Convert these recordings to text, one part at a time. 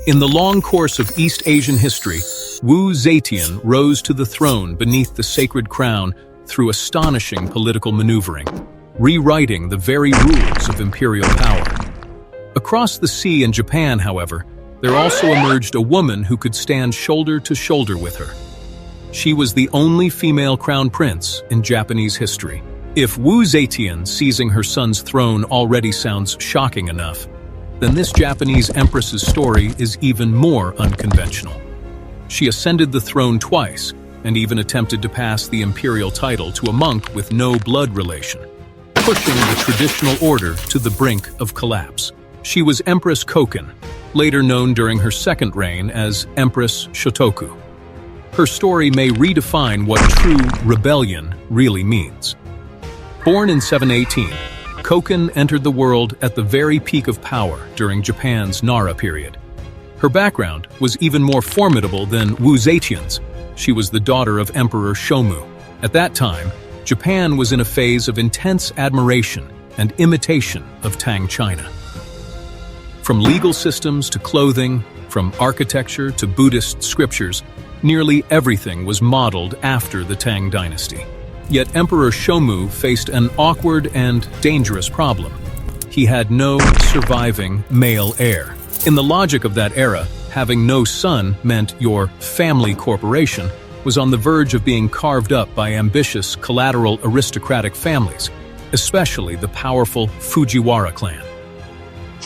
In the long course of East Asian history, Wu Zetian rose to the throne beneath the sacred crown through astonishing political maneuvering, rewriting the very rules of imperial power. Across the sea in Japan, however, there also emerged a woman who could stand shoulder to shoulder with her. She was the only female crown prince in Japanese history. If Wu Zetian seizing her son's throne already sounds shocking enough, then this Japanese empress's story is even more unconventional. She ascended the throne twice, and even attempted to pass the imperial title to a monk with no blood relation, pushing the traditional order to the brink of collapse. She was Empress Kōken, later known during her second reign as Empress Shōtoku. Her story may redefine what true rebellion really means. Born in 718, Kōken entered the world at the very peak of power during Japan's Nara period. Her background was even more formidable than Wu Zetian's. She was the daughter of Emperor Shomu. At that time, Japan was in a phase of intense admiration and imitation of Tang China. From legal systems to clothing, from architecture to Buddhist scriptures, nearly everything was modeled after the Tang dynasty. Yet Emperor Shomu faced an awkward and dangerous problem. He had no surviving male heir. In the logic of that era, having no son meant your family corporation was on the verge of being carved up by ambitious collateral aristocratic families, especially the powerful Fujiwara clan.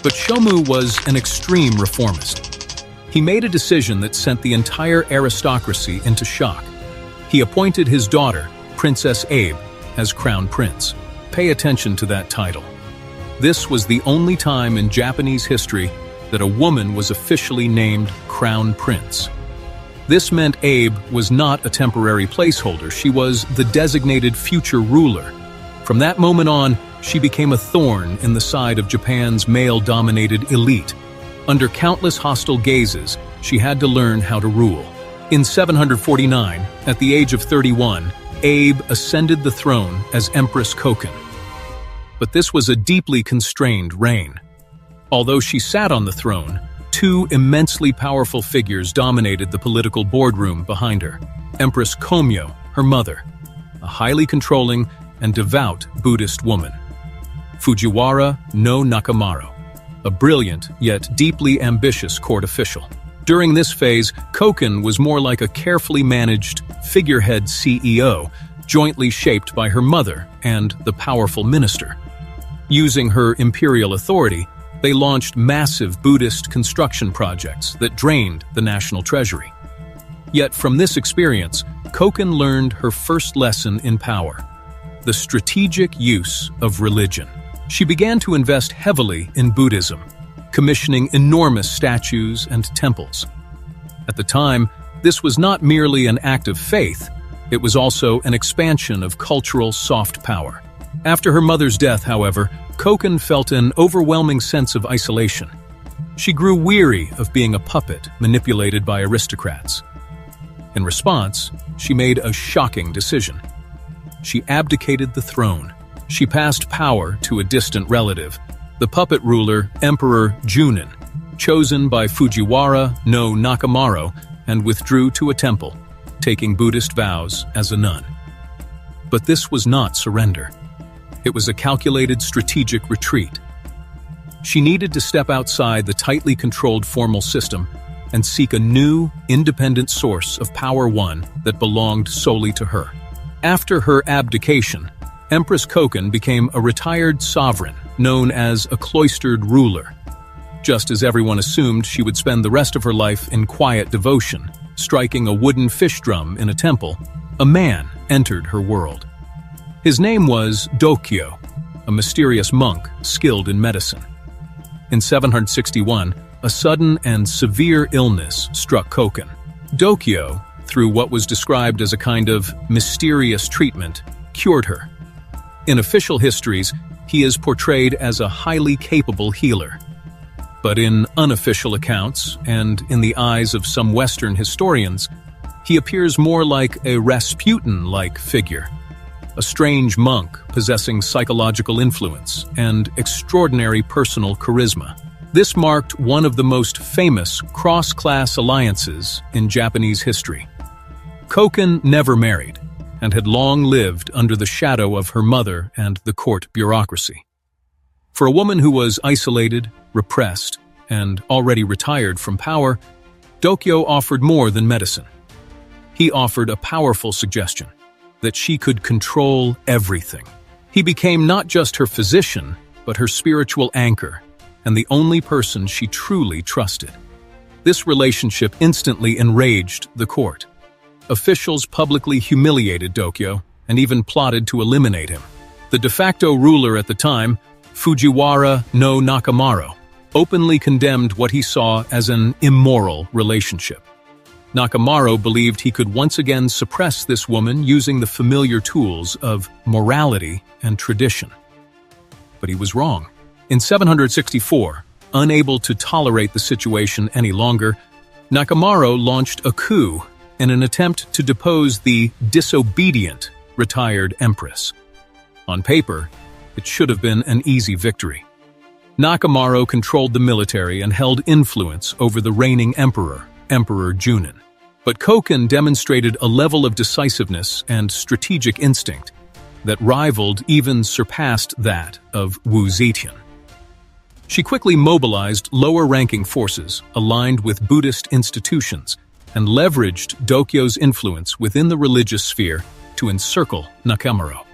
But Shomu was an extreme reformist. He made a decision that sent the entire aristocracy into shock. He appointed his daughter, Princess Abe, as crown prince. Pay attention to that title. This was the only time in Japanese history that a woman was officially named crown prince. This meant Abe was not a temporary placeholder. She was the designated future ruler. From that moment on, she became a thorn in the side of Japan's male-dominated elite. Under countless hostile gazes, she had to learn how to rule. In 749, at the age of 31, Abe ascended the throne as Empress Kōken. But this was a deeply constrained reign. Although she sat on the throne, two immensely powerful figures dominated the political boardroom behind her. Empress Kōmyo, her mother, a highly controlling and devout Buddhist woman. Fujiwara no Nakamaro, a brilliant yet deeply ambitious court official. During this phase, Kōken was more like a carefully managed figurehead CEO, jointly shaped by her mother and the powerful minister. Using her imperial authority, they launched massive Buddhist construction projects that drained the national treasury. Yet from this experience, Kōken learned her first lesson in power: the strategic use of religion. She began to invest heavily in Buddhism, commissioning enormous statues and temples. At the time, this was not merely an act of faith, it was also an expansion of cultural soft power. After her mother's death, however, Kōken felt an overwhelming sense of isolation. She grew weary of being a puppet manipulated by aristocrats. In response, she made a shocking decision. She abdicated the throne. She passed power to a distant relative, the puppet ruler Emperor Junin, chosen by Fujiwara no Nakamaro, and withdrew to a temple, taking Buddhist vows as a nun. But this was not surrender. It was a calculated strategic retreat. She needed to step outside the tightly controlled formal system and seek a new, independent source of power, one that belonged solely to her. After her abdication, Empress Kōken became a retired sovereign known as a cloistered ruler. Just as everyone assumed she would spend the rest of her life in quiet devotion, striking a wooden fish drum in a temple, a man entered her world. His name was Dōkyō, a mysterious monk skilled in medicine. In 761, a sudden and severe illness struck Kōken. Dōkyō, through what was described as a kind of mysterious treatment, cured her. In official histories, he is portrayed as a highly capable healer. But in unofficial accounts, and in the eyes of some Western historians, he appears more like a Rasputin-like figure, a strange monk possessing psychological influence and extraordinary personal charisma. This marked one of the most famous cross-class alliances in Japanese history. Kōken never married, and had long lived under the shadow of her mother and the court bureaucracy. For a woman who was isolated, repressed, and already retired from power, Dōkyō offered more than medicine. He offered a powerful suggestion that she could control everything. He became not just her physician, but her spiritual anchor, and the only person she truly trusted. This relationship instantly enraged the court. Officials publicly humiliated Dōkyō and even plotted to eliminate him. The de facto ruler at the time, Fujiwara no Nakamaro, openly condemned what he saw as an immoral relationship. Nakamaro believed he could once again suppress this woman using the familiar tools of morality and tradition. But he was wrong. In 764, unable to tolerate the situation any longer, Nakamaro launched a coup in an attempt to depose the disobedient retired empress. On paper, it should have been an easy victory. Nakamaro controlled the military and held influence over the reigning emperor, Emperor Junin. But Kōken demonstrated a level of decisiveness and strategic instinct that rivaled, even surpassed that of Wu Zetian. She quickly mobilized lower-ranking forces aligned with Buddhist institutions and leveraged Dōkyō's influence within the religious sphere to encircle Nakamaro.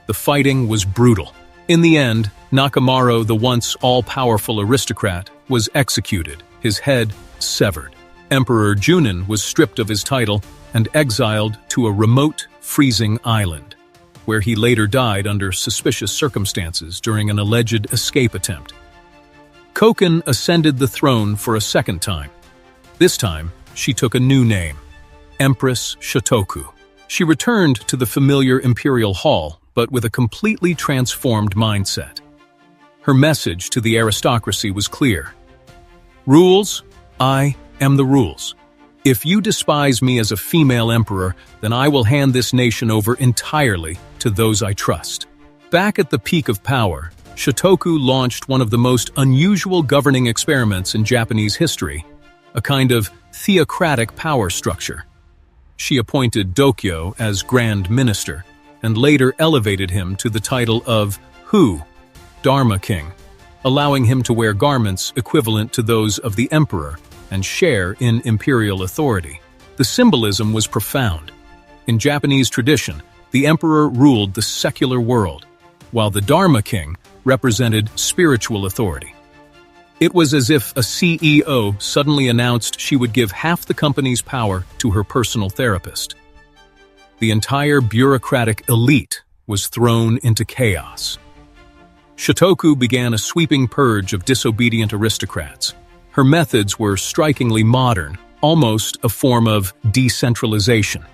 The fighting was brutal. In the end, Nakamaro, the once all-powerful aristocrat, was executed, his head severed. Emperor Junin was stripped of his title and exiled to a remote, freezing island, where he later died under suspicious circumstances during an alleged escape attempt. Kōken ascended the throne for a second time. This time, she took a new name, Empress Shōtoku. She returned to the familiar imperial hall, but with a completely transformed mindset. Her message to the aristocracy was clear. Rules, I am the rules. If you despise me as a female emperor, then I will hand this nation over entirely to those I trust. Back at the peak of power, Shōtoku launched one of the most unusual governing experiments in Japanese history, a kind of theocratic power structure. She appointed Dōkyō as Grand Minister, and later elevated him to the title of Hu, Dharma King, allowing him to wear garments equivalent to those of the emperor and share in imperial authority. The symbolism was profound. In Japanese tradition, the emperor ruled the secular world, while the Dharma King represented spiritual authority. It was as if a CEO suddenly announced she would give half the company's power to her personal therapist. The entire bureaucratic elite was thrown into chaos. Shōtoku began a sweeping purge of disobedient aristocrats. Her methods were strikingly modern, almost a form of decentralization.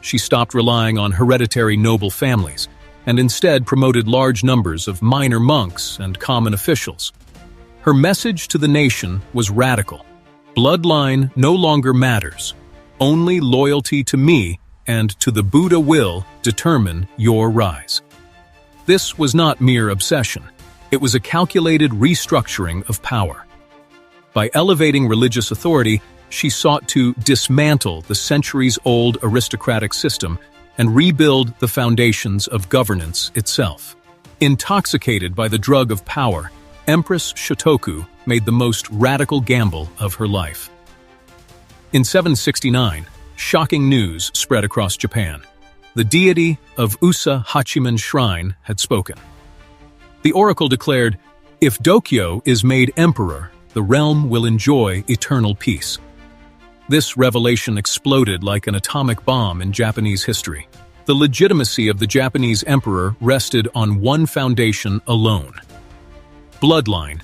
She stopped relying on hereditary noble families, and instead promoted large numbers of minor monks and common officials. Her message to the nation was radical. Bloodline no longer matters. Only loyalty to me and to the Buddha will determine your rise. This was not mere obsession. It was a calculated restructuring of power. By elevating religious authority, she sought to dismantle the centuries-old aristocratic system and rebuild the foundations of governance itself. Intoxicated by the drug of power, Empress Shōtoku made the most radical gamble of her life. In 769, shocking news spread across Japan. The deity of Usa Hachiman Shrine had spoken. The oracle declared, "If Dōkyō is made emperor, the realm will enjoy eternal peace." This revelation exploded like an atomic bomb in Japanese history. The legitimacy of the Japanese emperor rested on one foundation alone: bloodline.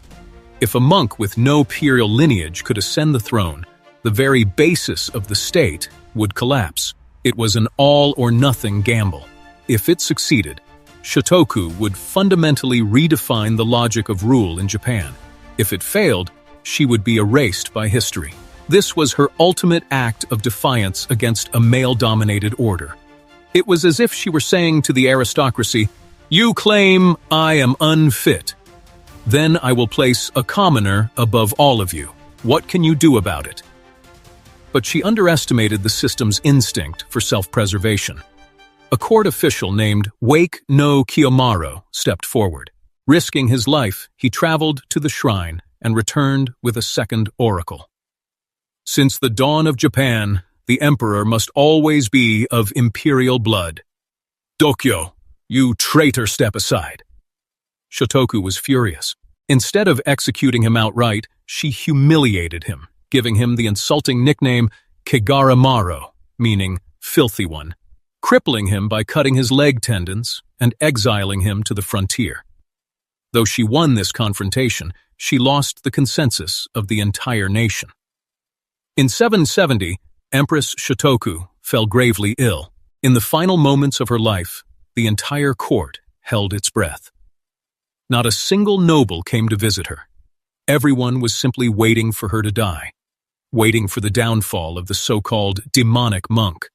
If a monk with no imperial lineage could ascend the throne, the very basis of the state would collapse. It was an all-or-nothing gamble. If it succeeded, Shōtoku would fundamentally redefine the logic of rule in Japan. If it failed, she would be erased by history. This was her ultimate act of defiance against a male-dominated order. It was as if she were saying to the aristocracy, "You claim I am unfit. Then I will place a commoner above all of you. What can you do about it? But she underestimated the system's instinct for self-preservation. A court official named Wake no Kiyomaru stepped forward. Risking his life, he traveled to the shrine and returned with a second oracle. Since the dawn of Japan, the emperor must always be of imperial blood. Dōkyō, you traitor, step aside. Shōtoku was furious. Instead of executing him outright, she humiliated him, giving him the insulting nickname Kigara-maru, meaning filthy one, crippling him by cutting his leg tendons and exiling him to the frontier. Though she won this confrontation, she lost the consensus of the entire nation. In 770, Empress Shōtoku fell gravely ill. In the final moments of her life, the entire court held its breath. Not a single noble came to visit her. Everyone was simply waiting for her to die, waiting for the downfall of the so-called demonic monk.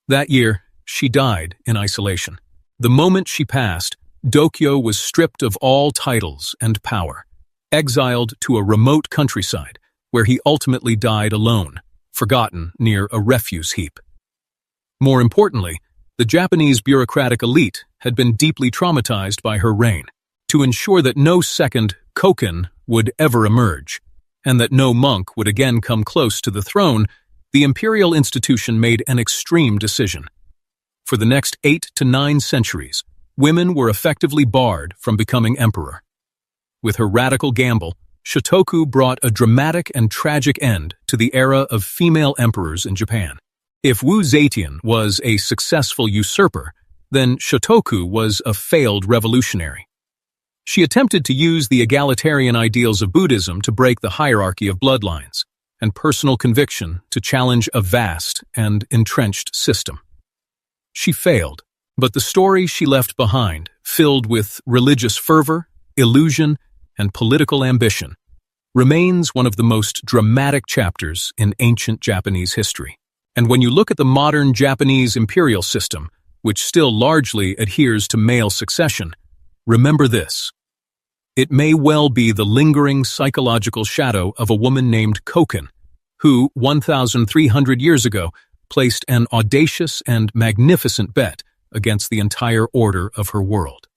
That year, she died in isolation. The moment she passed, Dōkyō was stripped of all titles and power, exiled to a remote countryside where he ultimately died alone, forgotten near a refuse heap. More importantly, the Japanese bureaucratic elite had been deeply traumatized by her reign. To ensure that no second Kōken would ever emerge, and that no monk would again come close to the throne, the imperial institution made an extreme decision. For the next 8 to 9 centuries, women were effectively barred from becoming emperor. With her radical gamble, Shōtoku brought a dramatic and tragic end to the era of female emperors in Japan. If Wu Zetian was a successful usurper, then Shōtoku was a failed revolutionary. She attempted to use the egalitarian ideals of Buddhism to break the hierarchy of bloodlines, and personal conviction to challenge a vast and entrenched system. She failed, but the story she left behind, filled with religious fervor, illusion, and political ambition, remains one of the most dramatic chapters in ancient Japanese history. And when you look at the modern Japanese imperial system, which still largely adheres to male succession, remember this. It may well be the lingering psychological shadow of a woman named Kōken, who, 1,300 years ago, placed an audacious and magnificent bet against the entire order of her world.